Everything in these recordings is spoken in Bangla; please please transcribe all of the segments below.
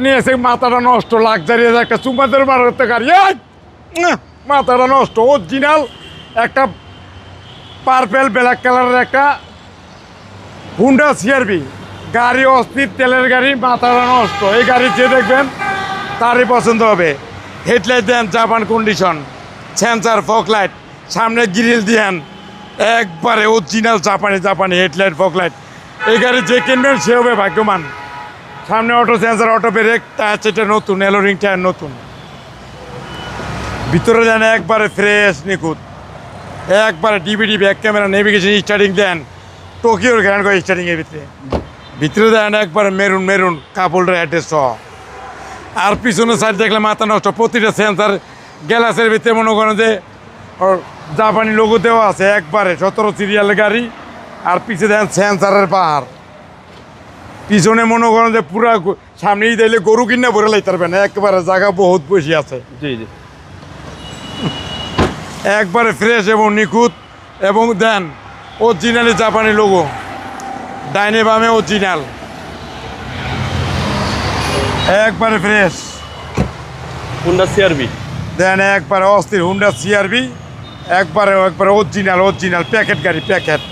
নিয়ে এসে মাথাটা নষ্ট লাক্সারি একটা চুম্বাদের মারতে গাড়ি মাথাটা নষ্ট অরিজিনাল একটা পার্পেল ব্ল্যাক কালারের একটা হুন্ডা সিআরভি গাড়ি অস্থির তেলের গাড়ি মাথাটা নষ্ট এই গাড়ি যে দেখবেন তারই পছন্দ হবে। হেডলাইট দেন জাপান কন্ডিশন, সেন্সার ফকলাইট, সামনে গ্রিল দেন একবারে অরিজিনাল জাপানি হেডলাইট ফকলাইট। এই গাড়ি যে কিনবেন সে হবে ভাগ্যবান। সামনে auto sensor, auto brake, tyre সেটা নতুন, এলোরিং টায়ার নতুন। ভিতরে দেন একবারে ফ্রেশ নিখুঁত, একবারে DVD back camera, navigation, starting then টোকিওর গ্র্যান্ড করে স্টার্টিংয়ের ভিতরে দেন একবারে মেরুন কাপড়ের অ্যাড্রেস সহ। আর পিছনের সাইড দেখলে মাথা নষ্ট, প্রতিটা সেন্সার গ্যালাসের ভিতরে মনে করেন যে ওর জাপানি লোগো দেওয়া আছে একবারে 17 সিরিয়ালের গাড়ি। আর পিছিয়ে দেন সেন্সারের পাহাড়, পিছনে মনে করেন যে পুরা সামনেই দিলে গরু কিনে ভরে লাইতে পারবেন, একবারে জায়গা বহুত বেশি আছে। জি জি, একবারে ফ্রেশ এবং নিখুঁত এবং দেন অরিজিনালি জাপানি লোগো, ডাইনে বামে অরিজিনাল, একবারে ফ্রেশ হুন্ডা সিআরভি দেন একবারে অস্থির হুন্ডা সিআরভি, একবারে অরিজিনাল প্যাকেট গাড়ি, প্যাকেট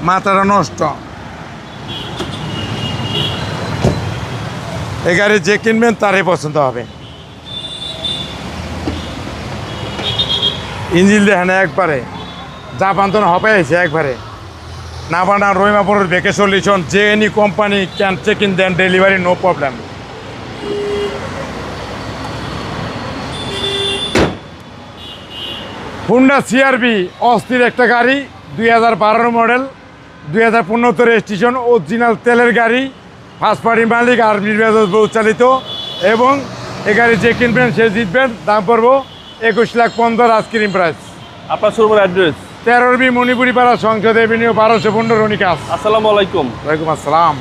মাথাটা নষ্ট। এই গাড়ি যে কিনবেন তারই পছন্দ হবে। ইঞ্জিন দেখেন একবারে জাপান তো হবে আছে একবারে না বানা রহিমাপুরের ভেকে সলিউশন, যে any company can check in then delivery no problem. Honda CRV অস্থির একটা গাড়ি, 2012 মডেল, 2015 রেজিস্ট্রেশন, অরিজিনাল তেলের গাড়ি, ফার্স্ট পার্টি মালিক, আর নির্বাচন চালিত। এবং এই গাড়ি যে কিনবেন সে জিতবেন। দাম পড়বো 21,15,000 আজকের প্রাইস। আপনার শোরুমের অ্যাড্রেস 13B মণিপুরি পাড়া, সংসদ এভিনিউ, 1215 রনিকাস। আসসালামু আলাইকুম। ওয়ালাইকুম আসসালাম।